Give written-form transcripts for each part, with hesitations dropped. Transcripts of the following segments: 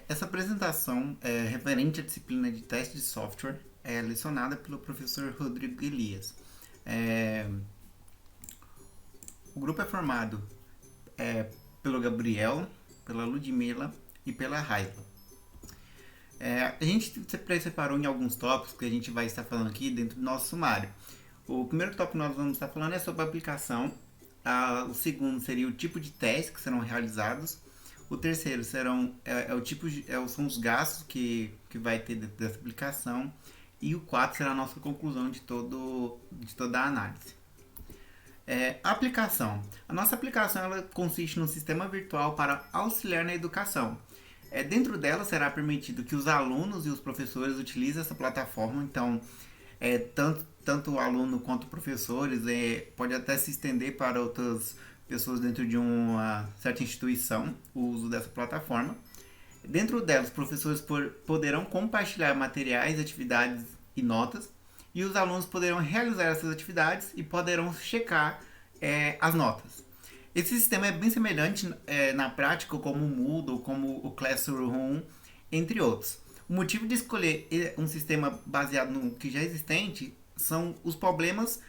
Essa apresentação é referente à disciplina de teste de software é lecionada pelo professor Rodrigo Elias. É, o grupo é formado pelo Gabriel, pela Ludmila e pela Raila. A gente separou em alguns tópicos que a gente vai estar falando aqui dentro do nosso sumário. O primeiro tópico que nós vamos estar falando é sobre a aplicação. O segundo seria o tipo de testes que serão realizados. O terceiro são os gastos que vai ter dentro dessa aplicação. E o quarto será a nossa conclusão de toda a análise. A aplicação. A nossa aplicação ela consiste num sistema virtual para auxiliar na educação. Dentro dela será permitido que os alunos e os professores utilizem essa plataforma. Então, tanto o aluno quanto professores pode até se estender para outras pessoas dentro de uma certa instituição o uso dessa plataforma. Dentro dela, os professores poderão compartilhar materiais, atividades e notas, e os alunos poderão realizar essas atividades e poderão checar as notas. Esse sistema é bem semelhante na prática como o Moodle, como o Classroom, entre outros. O motivo de escolher um sistema baseado no que já é existente são os problemas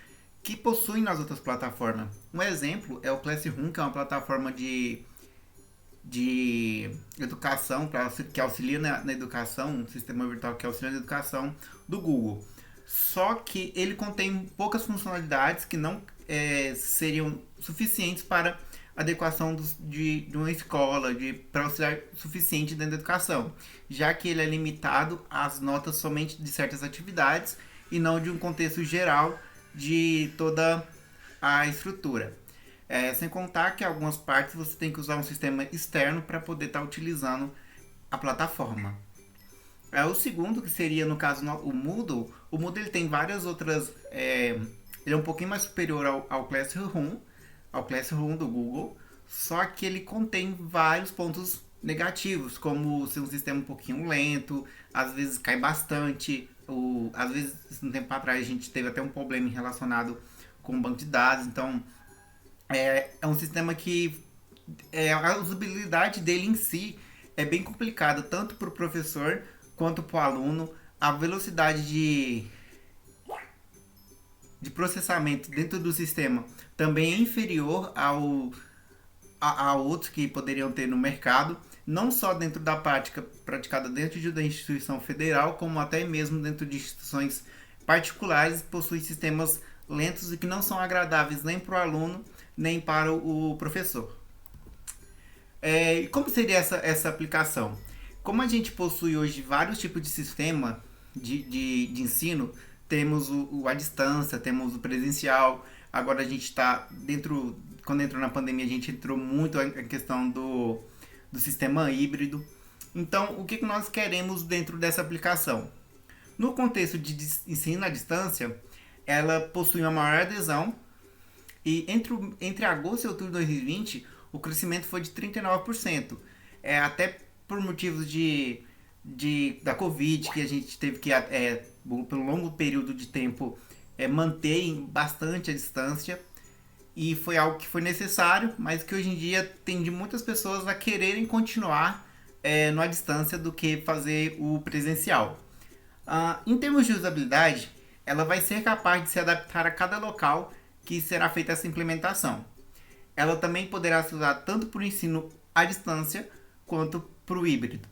que possuem nas outras plataformas. Um exemplo é o Classroom, que é uma plataforma de educação que auxilia na educação, um sistema virtual que auxilia na educação do Google. Só que ele contém poucas funcionalidades que não seriam suficientes para adequação de uma escola, para auxiliar suficiente dentro da educação, já que ele é limitado às notas somente de certas atividades e não de um contexto geral de toda a estrutura. Sem contar que em algumas partes você tem que usar um sistema externo para poder estar utilizando a plataforma. O segundo, que seria no caso o Moodle ele tem várias outras. Ele é um pouquinho mais superior ao Classroom do Google, só que ele contém vários pontos negativos, como ser um sistema um pouquinho lento, às vezes cai bastante. Às vezes, um tempo atrás, a gente teve até um problema relacionado com o banco de dados, então é um sistema que a usabilidade dele em si é bem complicada, tanto para o professor quanto para o aluno. A velocidade de processamento dentro do sistema também é inferior a outros que poderiam ter no mercado, não só dentro da prática praticada dentro da instituição federal, como até mesmo dentro de instituições particulares, possui sistemas lentos e que não são agradáveis nem para o aluno, nem para o professor. E como seria essa aplicação? Como a gente possui hoje vários tipos de sistema de ensino, temos a distância, temos o presencial, agora a gente está quando entrou na pandemia a gente entrou muito em questão do sistema híbrido. Então, o que nós queremos dentro dessa aplicação? No contexto de ensino à distância, ela possui uma maior adesão e entre agosto e outubro de 2020, o crescimento foi de 39%. Até por motivos da Covid, que a gente teve que, pelo longo período de tempo, manter bastante a distância. E foi algo que foi necessário, mas que hoje em dia tende muitas pessoas a quererem continuar na distância do que fazer o presencial. Em termos de usabilidade, ela vai ser capaz de se adaptar a cada local que será feita essa implementação. Ela também poderá ser usada tanto para o ensino à distância quanto para o híbrido.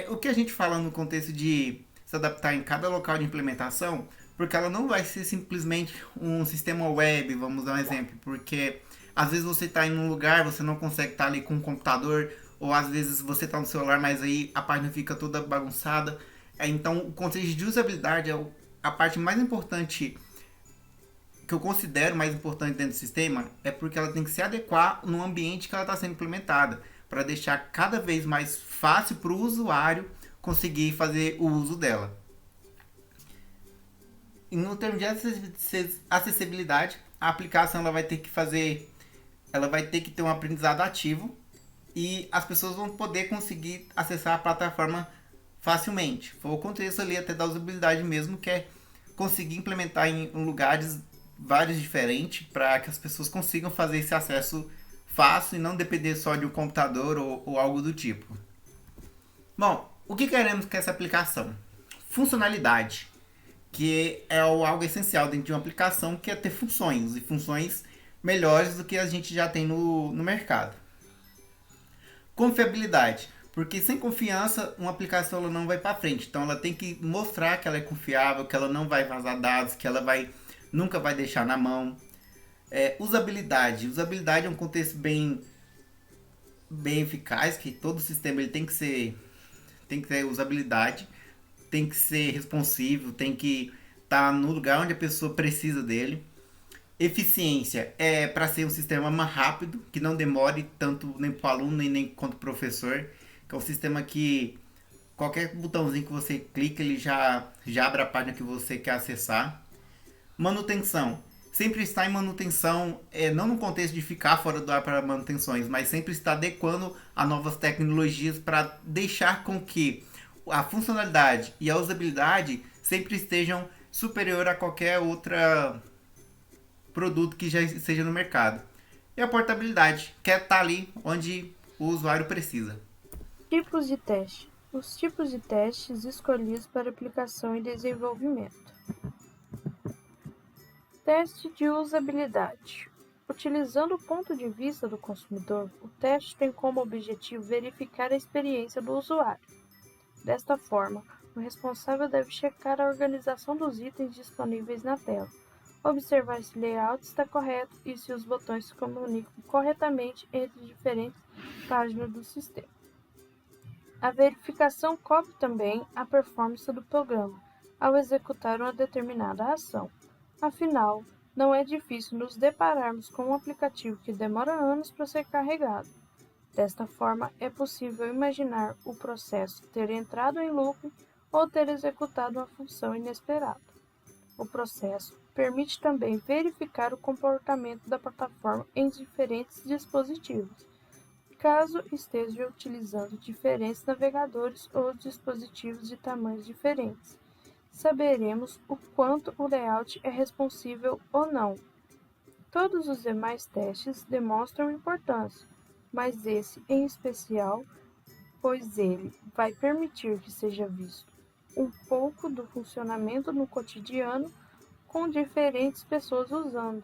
O que a gente fala no contexto de se adaptar em cada local de implementação, porque ela não vai ser simplesmente um sistema web, vamos dar um exemplo, porque às vezes você está em um lugar, você não consegue estar ali com um computador, ou às vezes você está no celular, mas aí a página fica toda bagunçada. Então o conceito de usabilidade é a parte mais importante, que eu considero mais importante dentro do sistema, é porque ela tem que se adequar no ambiente que ela está sendo implementada, para deixar cada vez mais fácil para o usuário conseguir fazer o uso dela. E no termo de acessibilidade, a aplicação ela vai ter que ter um aprendizado ativo e as pessoas vão poder conseguir acessar a plataforma facilmente. Foi o contexto ali até da usabilidade mesmo, que é conseguir implementar em lugares vários diferentes para que as pessoas consigam fazer esse acesso fácil e não depender só de um computador ou algo do tipo. Bom, o que queremos com essa aplicação? Funcionalidade, que é algo essencial dentro de uma aplicação, que é ter funções, e funções melhores do que a gente já tem no mercado. Confiabilidade, porque sem confiança uma aplicação ela não vai para frente. Então ela tem que mostrar que ela é confiável, que ela não vai vazar dados, que ela nunca vai deixar na mão. Usabilidade. Usabilidade é um contexto bem eficaz, que todo sistema ele tem que ter usabilidade, tem que ser responsivo, tem que estar no lugar onde a pessoa precisa dele. Eficiência é para ser um sistema mais rápido, que não demore tanto nem para o aluno nem quanto para o professor, que é um sistema que qualquer botãozinho que você clica ele já abre a página que você quer acessar. Manutenção. Sempre está em manutenção, não no contexto de ficar fora do ar para manutenções, mas sempre está adequando a novas tecnologias para deixar com que a funcionalidade e a usabilidade sempre estejam superior a qualquer outra produto que já esteja no mercado. E a portabilidade, que é estar ali onde o usuário precisa. Tipos de teste. Os tipos de testes escolhidos para aplicação e desenvolvimento. Teste de usabilidade. Utilizando o ponto de vista do consumidor, o teste tem como objetivo verificar a experiência do usuário. Desta forma, o responsável deve checar a organização dos itens disponíveis na tela, observar se o layout está correto e se os botões se comunicam corretamente entre diferentes páginas do sistema. A verificação cobre também a performance do programa ao executar uma determinada ação. Afinal, não é difícil nos depararmos com um aplicativo que demora anos para ser carregado. Desta forma, é possível imaginar o processo ter entrado em loop ou ter executado uma função inesperada. O processo permite também verificar o comportamento da plataforma em diferentes dispositivos, caso esteja utilizando diferentes navegadores ou dispositivos de tamanhos diferentes. Saberemos o quanto o layout é responsível ou não. Todos os demais testes demonstram importância, mas esse em especial, pois ele vai permitir que seja visto um pouco do funcionamento no cotidiano com diferentes pessoas usando,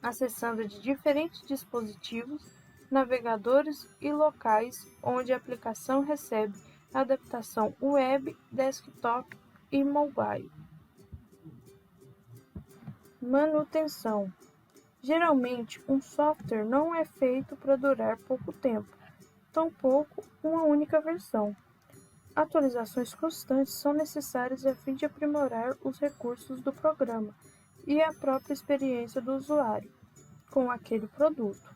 acessando de diferentes dispositivos, navegadores e locais onde a aplicação recebe adaptação web, desktop e mobile. Manutenção. Geralmente, um software não é feito para durar pouco tempo, tampouco uma única versão. Atualizações constantes são necessárias a fim de aprimorar os recursos do programa e a própria experiência do usuário com aquele produto.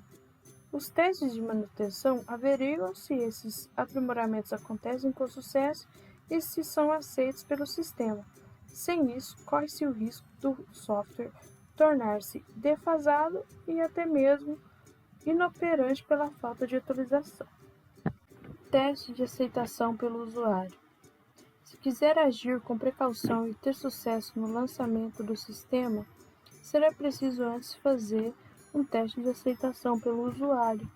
Os testes de manutenção averiguam se esses aprimoramentos acontecem com sucesso e se são aceitos pelo sistema. Sem isso, corre-se o risco do software tornar-se defasado e até mesmo inoperante pela falta de atualização. Teste de aceitação pelo usuário. Se quiser agir com precaução e ter sucesso no lançamento do sistema, será preciso antes fazer um teste de aceitação pelo usuário.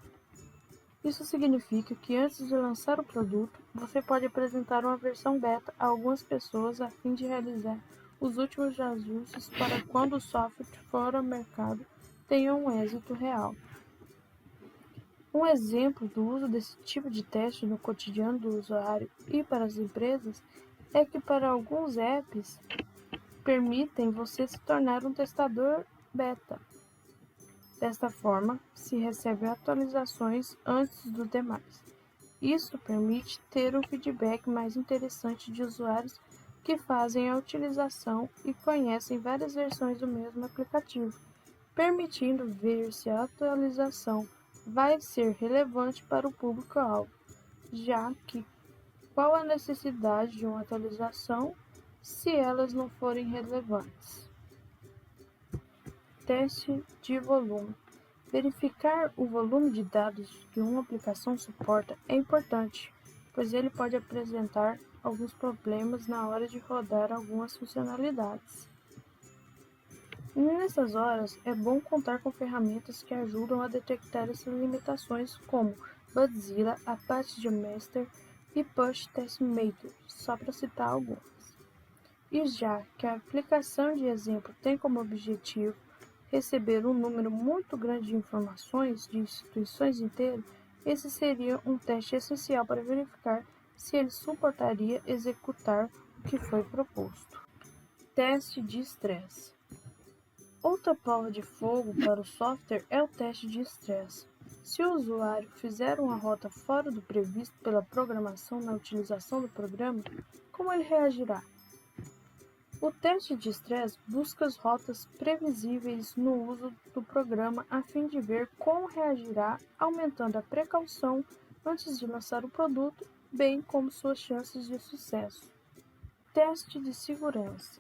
Isso significa que antes de lançar o produto, você pode apresentar uma versão beta a algumas pessoas a fim de realizar os últimos ajustes para quando o software for ao mercado tenha um êxito real. Um exemplo do uso desse tipo de teste no cotidiano do usuário e para as empresas é que para alguns apps permitem você se tornar um testador beta. Desta forma, se recebem atualizações antes dos demais. Isso permite ter um feedback mais interessante de usuários que fazem a utilização e conhecem várias versões do mesmo aplicativo, permitindo ver se a atualização vai ser relevante para o público-alvo, já que qual a necessidade de uma atualização se elas não forem relevantes. Teste de volume. Verificar o volume de dados que uma aplicação suporta é importante, pois ele pode apresentar alguns problemas na hora de rodar algumas funcionalidades. Nessas horas, é bom contar com ferramentas que ajudam a detectar essas limitações, como Bugzilla, Apache Master, e Push Test Maker, só para citar algumas. E já que a aplicação de exemplo tem como objetivo receber um número muito grande de informações de instituições inteiras, esse seria um teste essencial para verificar se ele suportaria executar o que foi proposto. Teste de estresse. Outra prova de fogo para o software é o teste de estresse. Se o usuário fizer uma rota fora do previsto pela programação na utilização do programa, como ele reagirá? O teste de estresse busca as rotas previsíveis no uso do programa a fim de ver como reagirá, aumentando a precaução antes de lançar o produto, bem como suas chances de sucesso. Teste de segurança.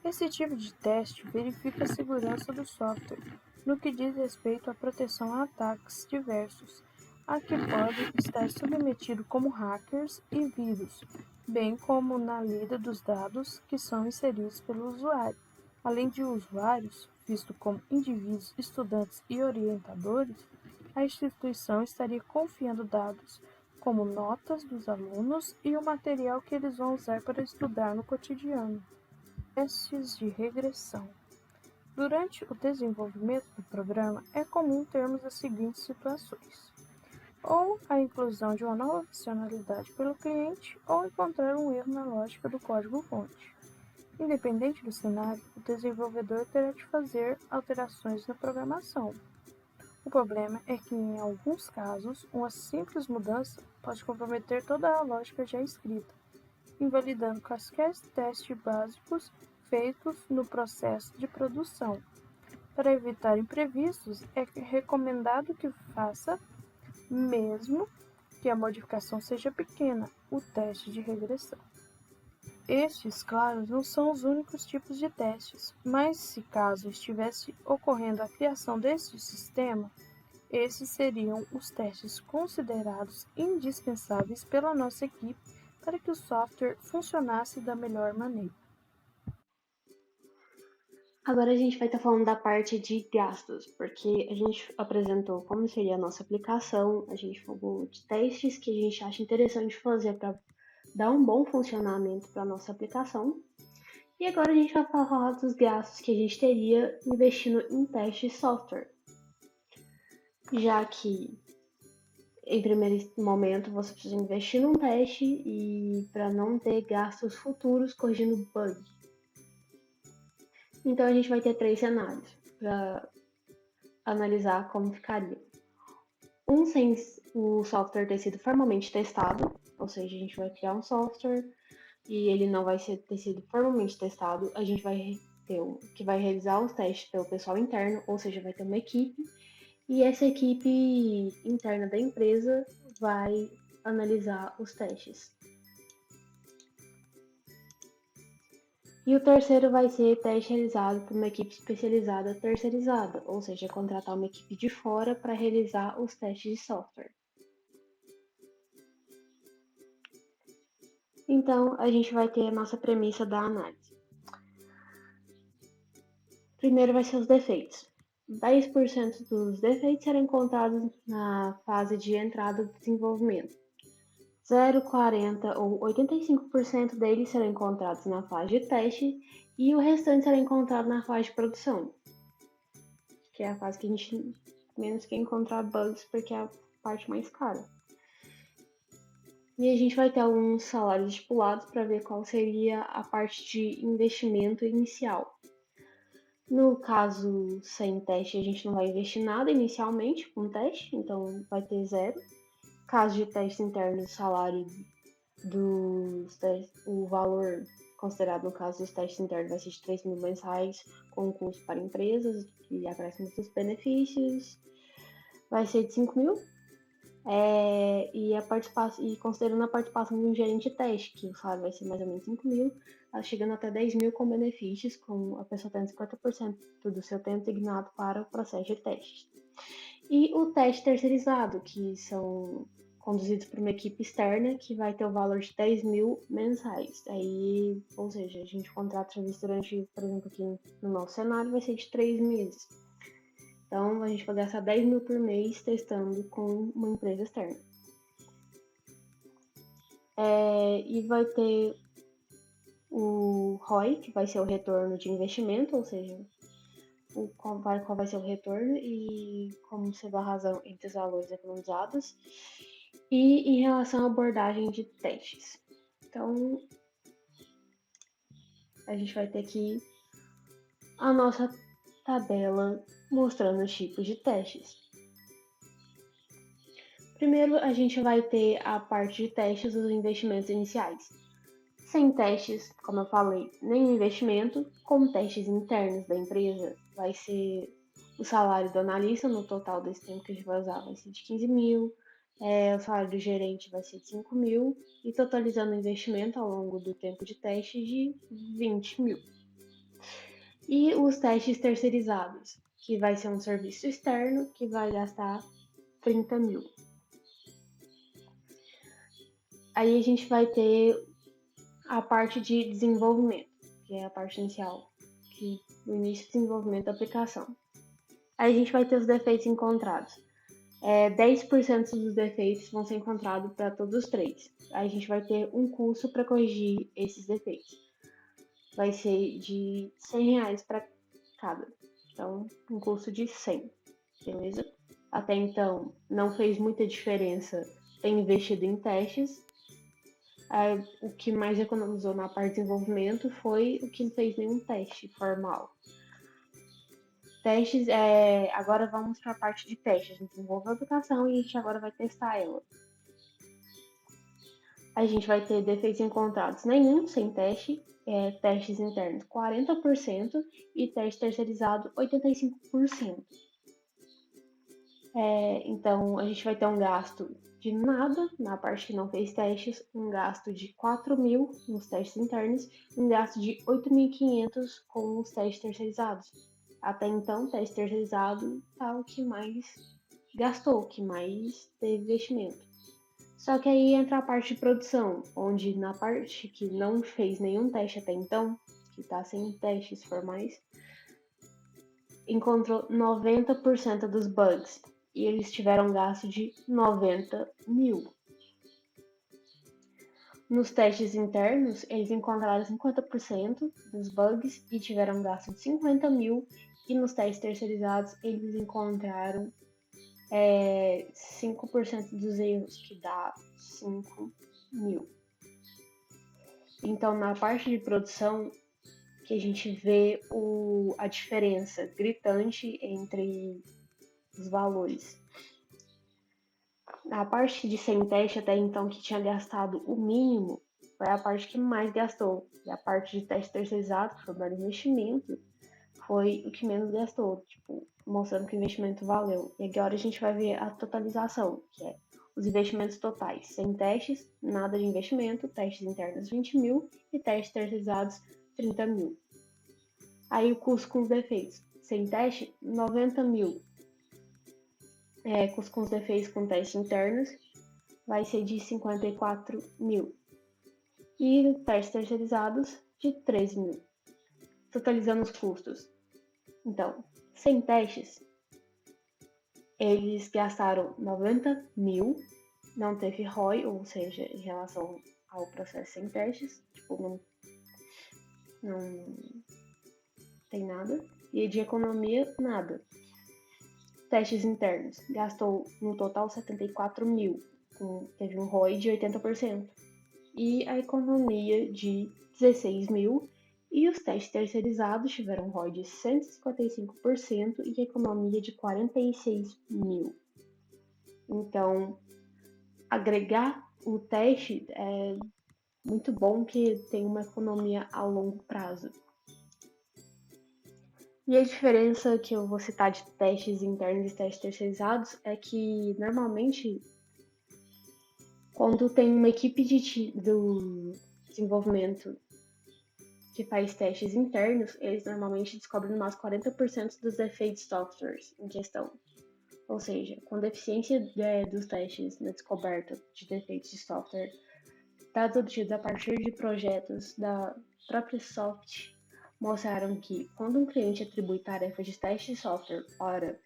Esse tipo de teste verifica a segurança do software no que diz respeito à proteção a ataques diversos, a que pode estar submetido como hackers e vírus, bem como na lida dos dados que são inseridos pelo usuário. Além de usuários, visto como indivíduos, estudantes e orientadores, a instituição estaria confiando dados como notas dos alunos e o material que eles vão usar para estudar no cotidiano. Testes de regressão. Durante o desenvolvimento do programa, é comum termos as seguintes situações: ou a inclusão de uma nova funcionalidade pelo cliente, ou encontrar um erro na lógica do código-fonte. Independente do cenário, o desenvolvedor terá de fazer alterações na programação. O problema é que, em alguns casos, uma simples mudança pode comprometer toda a lógica já escrita, invalidando quaisquer testes básicos feitos no processo de produção. Para evitar imprevistos, é recomendado que faça, mesmo que a modificação seja pequena, o teste de regressão. Estes, claro, não são os únicos tipos de testes, mas se caso estivesse ocorrendo a criação deste sistema, esses seriam os testes considerados indispensáveis pela nossa equipe para que o software funcionasse da melhor maneira. Agora a gente vai estar falando da parte de gastos, porque a gente apresentou como seria a nossa aplicação, a gente falou de testes que a gente acha interessante fazer para dar um bom funcionamento para a nossa aplicação. E agora a gente vai falar dos gastos que a gente teria investindo em testes de software. Já que em primeiro momento você precisa investir num teste e para não ter gastos futuros corrigindo bug. Então a gente vai ter 3 cenários para analisar como ficaria. Um sem o software ter sido formalmente testado, ou seja, a gente vai criar um software e ele não vai ter sido formalmente testado, a gente vai ter que vai realizar os testes pelo pessoal interno, ou seja, vai ter uma equipe, e essa equipe interna da empresa vai analisar os testes. E o terceiro vai ser teste realizado por uma equipe especializada terceirizada, ou seja, contratar uma equipe de fora para realizar os testes de software. Então, a gente vai ter a nossa premissa da análise. Primeiro vai ser os defeitos. 10% dos defeitos serão encontrados na fase de entrada do desenvolvimento. 0,40 ou 85% deles serão encontrados na fase de teste e o restante será encontrado na fase de produção, que é a fase que a gente menos quer encontrar bugs porque é a parte mais cara. E a gente vai ter alguns salários estipulados para ver qual seria a parte de investimento inicial. No caso, sem teste, a gente não vai investir nada inicialmente com teste, então vai ter 0. Caso de teste interno, o salário o valor considerado no caso dos testes internos vai ser de 3 mil mensais, com custo para empresas e acréscimo dos benefícios, vai ser de 5 mil. E considerando a participação de um gerente de teste, que o salário vai ser mais ou menos 5 mil, chegando até 10 mil com benefícios, com a pessoa tendo 50% do seu tempo designado para o processo de teste. E o teste terceirizado, que são conduzidos por uma equipe externa, que vai ter o valor de 10 mil mensais. Aí, ou seja, a gente contrata o serviço durante, por exemplo, aqui no nosso cenário, vai ser de 3 meses. Então, a gente vai gastar 10 mil por mês testando com uma empresa externa. E vai ter o ROI, que vai ser o retorno de investimento, ou seja, qual vai ser o retorno e como ser a razão entre os valores economizados. E em relação à abordagem de testes. Então, a gente vai ter aqui a nossa tabela mostrando os tipos de testes. Primeiro, a gente vai ter a parte de testes dos investimentos iniciais. Sem testes, como eu falei, nem investimento, como testes internos da empresa, vai ser o salário do analista no total desse tempo que a gente vai usar, vai ser de 15 mil, o salário do gerente vai ser de 5 mil, e totalizando o investimento ao longo do tempo de teste de 20 mil. E os testes terceirizados, que vai ser um serviço externo que vai gastar 30 mil. Aí a gente vai ter a parte de desenvolvimento, que é a parte inicial, o início de desenvolvimento da aplicação. Aí a gente vai ter os defeitos encontrados. 10% dos defeitos vão ser encontrados para todos os trades. Aí a gente vai ter um custo para corrigir esses defeitos. Vai ser de R$100 para cada. Então, um custo de 100, beleza? Até então, não fez muita diferença ter investido em testes. O que mais economizou na parte de desenvolvimento foi o que não fez nenhum teste formal. Testes, agora vamos para a parte de testes. A gente desenvolveu a aplicação e a gente agora vai testar ela. A gente vai ter defeitos encontrados nenhum, sem teste, testes internos 40% e teste terceirizado 85%. Então, a gente vai ter um gasto de nada na parte que não fez testes, um gasto de 4 mil nos testes internos e um gasto de 8.500 com os testes terceirizados. Até então, teste terceirizado tá o que mais gastou, o que mais teve investimento. Só que aí entra a parte de produção, onde na parte que não fez nenhum teste até então, que está sem testes formais, encontrou 90% dos bugs e eles tiveram gasto de 90 mil. Nos testes internos, eles encontraram 50% dos bugs e tiveram gasto de 50 mil, e nos testes terceirizados, eles encontraram 5% dos erros, que dá 5 mil. Então, na parte de produção, que a gente vê a diferença gritante entre os valores. A parte de sem teste até então que tinha gastado o mínimo foi a parte que mais gastou. E a parte de teste terceirizado, que foi o maior investimento, foi o que menos gastou, mostrando que o investimento valeu. E agora a gente vai ver a totalização, que é os investimentos totais. Sem testes, nada de investimento, testes internos 20 mil e testes terceirizados 30 mil. Aí o custo com os defeitos. Sem teste, 90 mil. Com os defeitos com testes internos, vai ser de 54 mil. E testes terceirizados, de 13 mil. Totalizando os custos. Então, sem testes, eles gastaram 90 mil, não teve ROI, ou seja, em relação ao processo sem testes, não tem nada. E de economia, nada. Testes internos, gastou no total 74 mil, teve um ROI de 80%. E a economia de 16 mil, e os testes terceirizados tiveram um ROI de 155% e economia de 46 mil. Então, agregar o teste é muito bom, que tem uma economia a longo prazo. E a diferença que eu vou citar de testes internos e testes terceirizados é que, normalmente, quando tem uma equipe do desenvolvimento que faz testes internos, eles normalmente descobrem mais 40% dos defeitos de softwares em questão. Ou seja, quando a eficiência dos testes na descoberta de defeitos de software, dados obtidos a partir de projetos da própria Soft, mostraram que quando um cliente atribui tarefas de teste de software para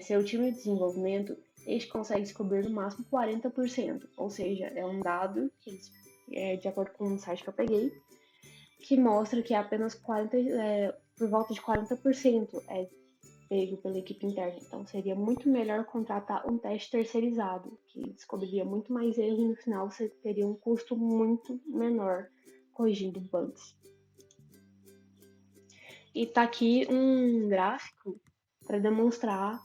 seu time de desenvolvimento, este consegue descobrir no máximo 40%, ou seja, é um dado que de acordo com o site que eu peguei, que mostra que apenas por volta de 40% é pego pela equipe interna. Então seria muito melhor contratar um teste terceirizado, que descobriria muito mais erros e no final você teria um custo muito menor corrigindo bugs. E tá aqui um gráfico para demonstrar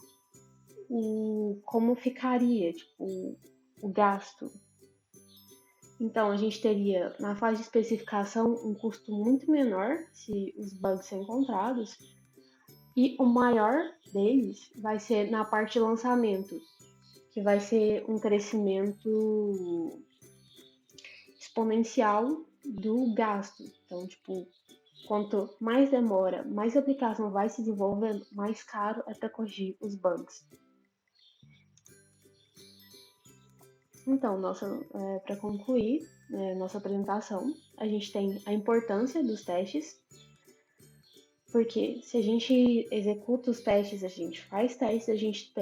como ficaria o gasto. Então, a gente teria, na fase de especificação, um custo muito menor se os bugs são encontrados, e o maior deles vai ser na parte de lançamento, que vai ser um crescimento exponencial do gasto. Então, quanto mais demora, mais a aplicação vai se desenvolvendo, mais caro é para corrigir os bugs. Então, para concluir nossa apresentação, a gente tem a importância dos testes, porque se a gente executa os testes, a gente faz testes, a gente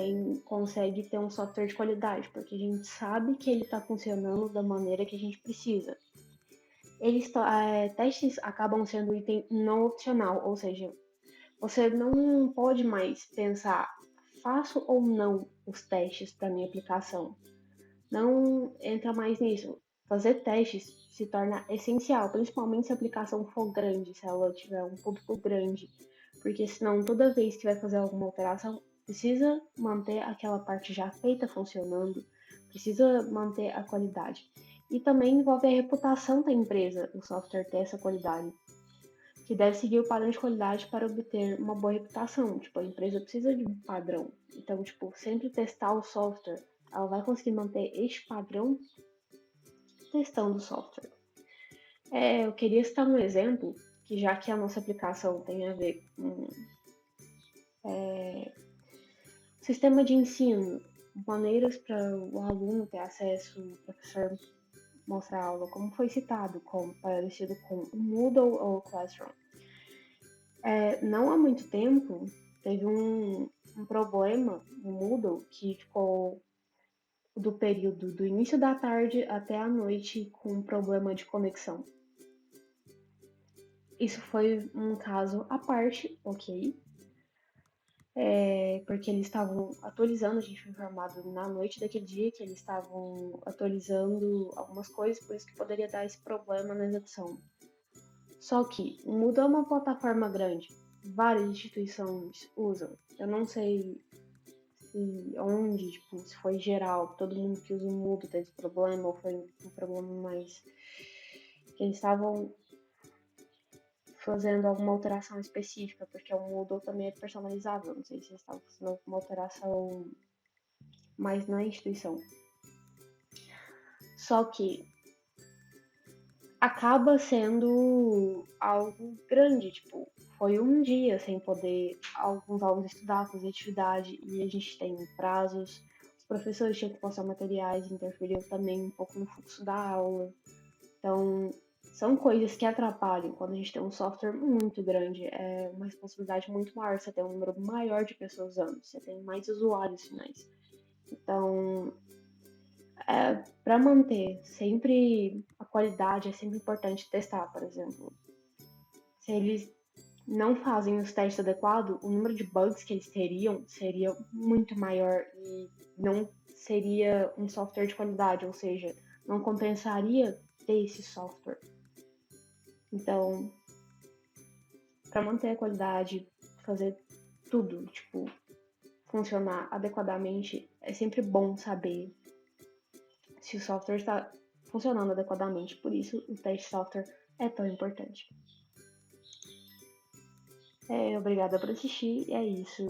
consegue ter um software de qualidade, porque a gente sabe que ele está funcionando da maneira que a gente precisa. Testes acabam sendo um item não opcional, ou seja, você não pode mais pensar, faço ou não os testes para minha aplicação. Não entra mais nisso. Fazer testes se torna essencial, principalmente se a aplicação for grande, se ela tiver um público grande, porque senão toda vez que vai fazer alguma alteração, precisa manter aquela parte já feita funcionando, precisa manter a qualidade. E também envolve a reputação da empresa, o software ter essa qualidade, que deve seguir o padrão de qualidade para obter uma boa reputação. A empresa precisa de um padrão. Então, sempre testar o software, ela vai conseguir manter este padrão testando o software. Eu queria citar um exemplo, que já que a nossa aplicação tem a ver com sistema de ensino, maneiras para o aluno ter acesso, o professor mostrar a aula, como foi citado, parecido com o Moodle ou o Classroom. Não há muito tempo, teve um problema no Moodle que ficou do período do início da tarde até a noite com um problema de conexão. Isso foi um caso à parte, ok? Porque eles estavam atualizando, a gente foi informado na noite daquele dia que eles estavam atualizando algumas coisas, por isso que poderia dar esse problema na execução. Só que mudou uma plataforma grande, várias instituições usam. Eu não sei onde, se foi geral, todo mundo que usa o Moodle teve esse problema, ou foi um problema mais que eles estavam fazendo alguma alteração específica, porque o Moodle também é personalizável, não sei se eles estavam fazendo alguma alteração mais na instituição. Só que acaba sendo algo grande, foi um dia sem poder alguns alunos estudar, fazer atividade, e a gente tem prazos, os professores tinham que postar materiais, interferiu também um pouco no fluxo da aula. Então, são coisas que atrapalham quando a gente tem um software muito grande, é uma responsabilidade muito maior, você tem um número maior de pessoas usando, você tem mais usuários finais. Então, para manter sempre a qualidade, é sempre importante testar, por exemplo. Se eles não fazem os testes adequados, o número de bugs que eles teriam seria muito maior e não seria um software de qualidade, ou seja, não compensaria ter esse software. Então, para manter a qualidade, fazer tudo, funcionar adequadamente, é sempre bom saber se o software está funcionando adequadamente. Por isso, o teste de software é tão importante. Obrigada por assistir, e é isso.